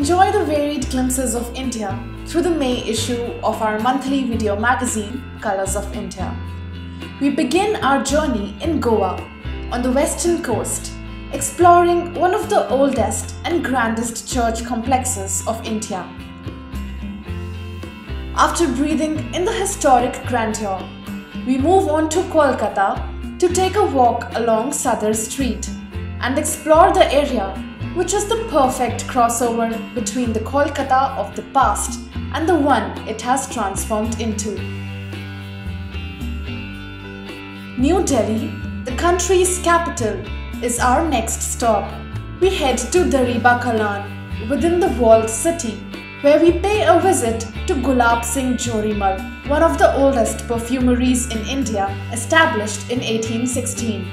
Enjoy the varied glimpses of India through the May issue of our monthly video magazine, Colors of India. We begin our journey in Goa, on the western coast, exploring one of the oldest and grandest church complexes of India. After breathing in the historic grandeur, we move on to Kolkata to take a walk along Sudder Street and explore the area which is the perfect crossover between the Kolkata of the past and the one it has transformed into. New Delhi, the country's capital, is our next stop. We head to Dariba Kalan, within the walled city, where we pay a visit to Gulab Singh Johrimal, one of the oldest perfumeries in India, established in 1816.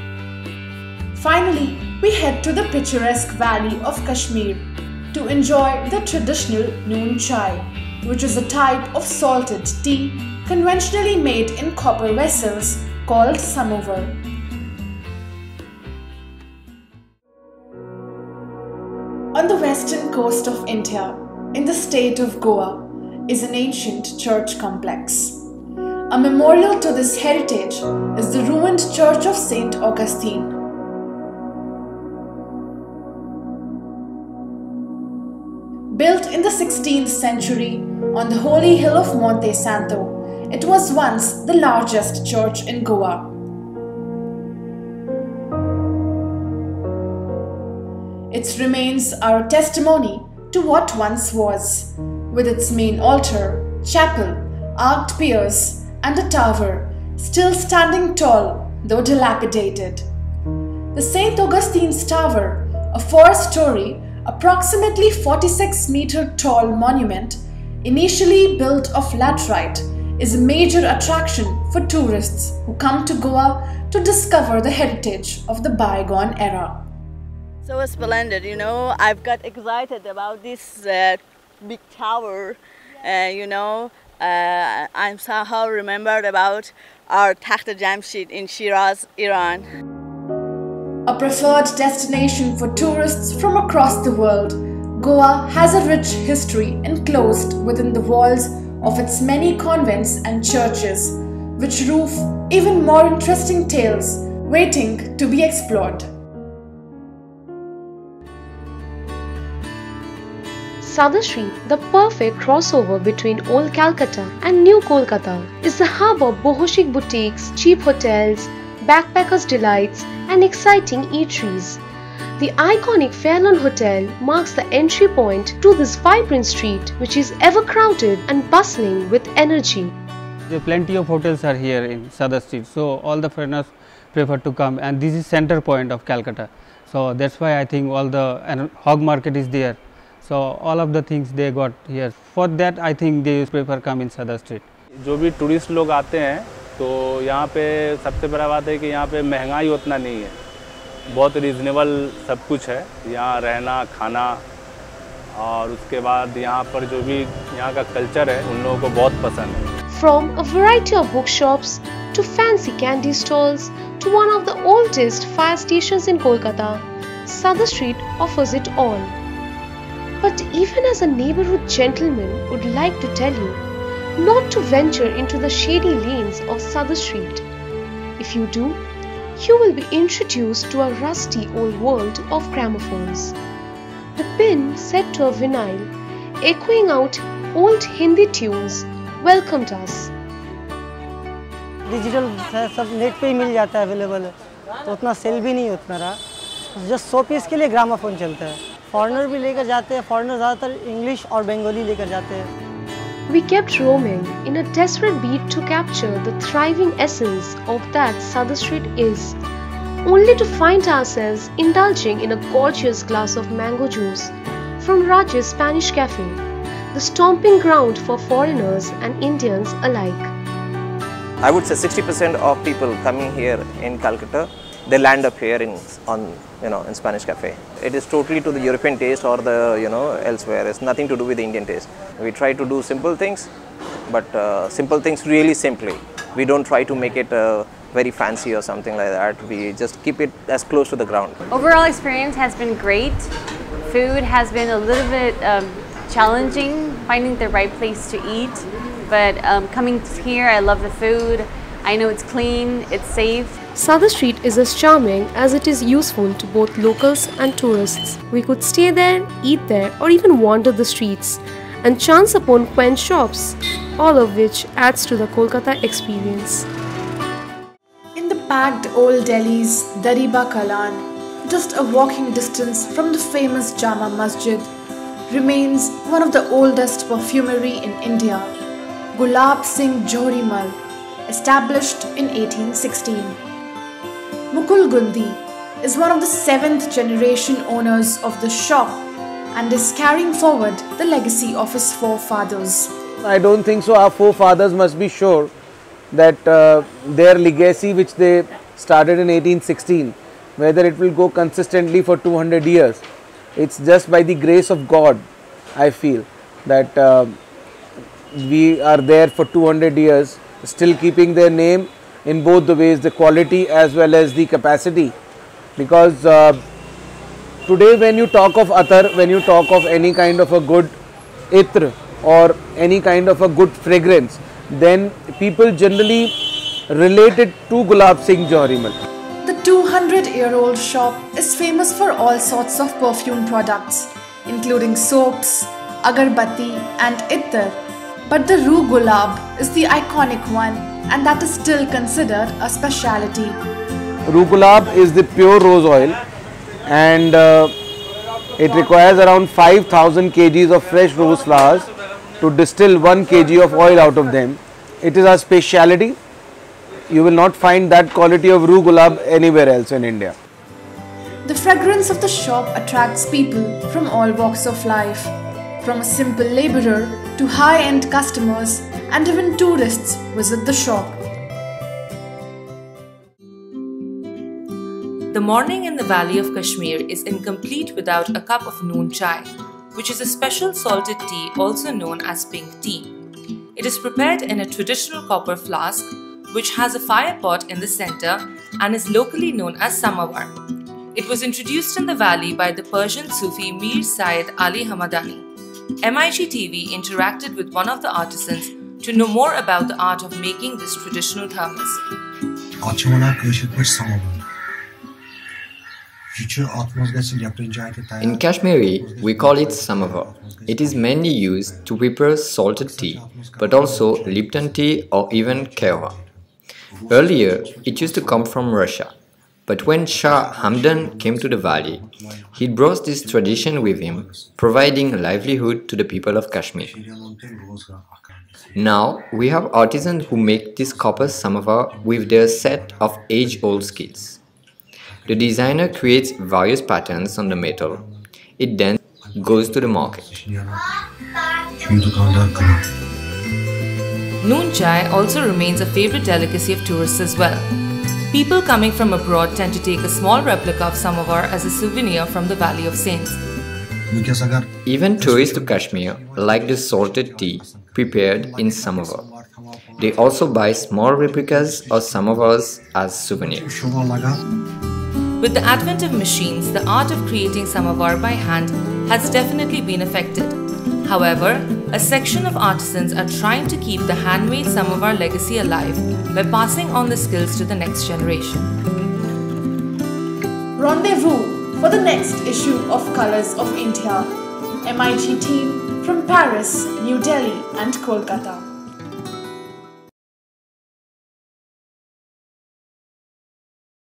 Finally, we head to the picturesque valley of Kashmir to enjoy the traditional Noone Chai, which is a type of salted tea conventionally made in copper vessels called Samovar. On the western coast of India, in the state of Goa, is an ancient church complex. A memorial to this heritage is the ruined Church of St. Augustine. Built in the 16th century on the holy hill of Monte Santo, it was once the largest church in Goa. Its remains are a testimony to what once was, with its main altar, chapel, arched piers, and a tower, still standing tall though dilapidated. The St. Augustine's Tower, a 4-story, approximately 46-meter tall monument, initially built of laterite, is a major attraction for tourists who come to Goa to discover the heritage of the bygone era. So splendid, I've got excited about this big tower. I'm somehow remembered about our Takht-e-Jamshid in Shiraz, Iran. A preferred destination for tourists from across the world, Goa has a rich history enclosed within the walls of its many convents and churches, which roof even more interesting tales waiting to be explored. Sudder Street, the perfect crossover between Old Calcutta and New Kolkata, is the hub of boho-chic boutiques, cheap hotels, backpackers' delights, and exciting eateries. The iconic Fairlawn Hotel marks the entry point to this vibrant street, which is ever crowded and bustling with energy. There are plenty of hotels are here in Sudder Street, so all the foreigners prefer to come, and this is center point of Calcutta. So that's why I think all the hog market is there. So all of the things they got here. For that I think they prefer come in Sudder Street. जो भी tourist लोग आते हैं तो यहाँ पे सबसे बड़ा बात है कि यहाँ पे महंगाई उतना नहीं है, बहुत रीजनेबल सब कुछ है, यहाँ रहना खाना, और उसके बाद यहाँ पर जो भी यहाँ का कल्चर है उन लोगों को बहुत पसंद है. From a variety of bookshops to fancy candy stalls to one of the oldest fire stations in Kolkata, Sudder Street offers it all. But even as a neighborhood gentleman would like to tell you not to venture into the shady lanes of Sudder Street. If you do, you will be introduced to a rusty old world of gramophones. The pin set to a vinyl, echoing out old Hindi tunes, welcomed us. Digital सब net पे ही मिल जाता है, available है, तो उतना cell भी नहीं उतना रहा. जस्ट 100 पीस के लिए ग्रामोफोन चलता है. फॉरेनर भी लेकर जाते हैं, फॉरेनर ज़्यादातर इंग्लिश और बंगाली लेकर जाते हैं. We kept roaming in a desperate beat to capture the thriving essence of that Sudder Street is, only to find ourselves indulging in a gorgeous glass of mango juice from Raj's Spanish Cafe, the stomping ground for foreigners and Indians alike. I would say 60% of people coming here in Calcutta, they land up here in Spanish Cafe. It is totally to the European taste or the elsewhere. It's nothing to do with the Indian taste. We try to do simple things, but simple things really simply. We don't try to make it very fancy or something like that. We just keep it as close to the ground. Overall experience has been great. food has been a little bit challenging, finding the right place to eat. But coming here, I love the food. I know it's clean, it's safe. Sudder Street is as charming as it is useful to both locals and tourists. We could stay there, eat there, or even wander the streets and chance upon quaint shops, all of which adds to the Kolkata experience. In the packed old Delhi's Dariba Kalan, just a walking distance from the famous Jama Masjid, remains one of the oldest perfumery in India, Gulab Singh Johrimal, established in 1816. Mukul Gundi is one of the 7th generation owners of the shop and is carrying forward the legacy of his forefathers. I don't think so. Our forefathers must be sure that their legacy, which they started in 1816, whether it will go consistently for 200 years. It's just by the grace of God, I feel, that we are there for 200 years, still keeping their name in both the ways, the quality as well as the capacity. Because today when you talk of attar, when you talk of any kind of a good itr or any kind of a good fragrance, then people generally relate it to Gulab Singh Johrimal. The 200-year-old shop is famous for all sorts of perfume products, including soaps, agarbatti and ittar. But the Rue Gulab is the iconic one, and that is still considered a speciality. Rue Gulab is the pure rose oil, and it requires around 5,000 kgs of fresh rose flowers to distill 1 kg of oil out of them. It is our speciality. You will not find that quality of Rue Gulab anywhere else in India. The fragrance of the shop attracts people from all walks of life, from a simple labourer to high-end customers, and even tourists visit the shop. The morning in the valley of Kashmir is incomplete without a cup of Noone Chai, which is a special salted tea also known as pink tea. It is prepared in a traditional copper flask which has a fire pot in the center and is locally known as Samovar. It was introduced in the valley by the Persian Sufi Mir Syed Ali Hamadani. MIG TV interacted with one of the artisans to know more about the art of making this traditional thermos. In Kashmiri, we call it Samovar. It is mainly used to prepare salted tea, but also Lipton tea or even kahwa. Earlier, it used to come from Russia, but when Shah Hamdan came to the valley, he brought this tradition with him, providing livelihood to the people of Kashmir. Now, we have artisans who make this copper samovar with their set of age-old skills. The designer creates various patterns on the metal. It then goes to the market. Noone Chai also remains a favorite delicacy of tourists as well. People coming from abroad tend to take a small replica of Samovar as a souvenir from the Valley of Saints. Even tourists to Kashmir like the salted tea prepared in Samovar. They also buy small replicas of Samovars as souvenirs. With the advent of machines, the art of creating Samovar by hand has definitely been affected. However, a section of artisans are trying to keep the handmade Samovar legacy alive by passing on the skills to the next generation. Rendezvous for the next issue of Colors of India. MIG team from Paris, New Delhi and Kolkata.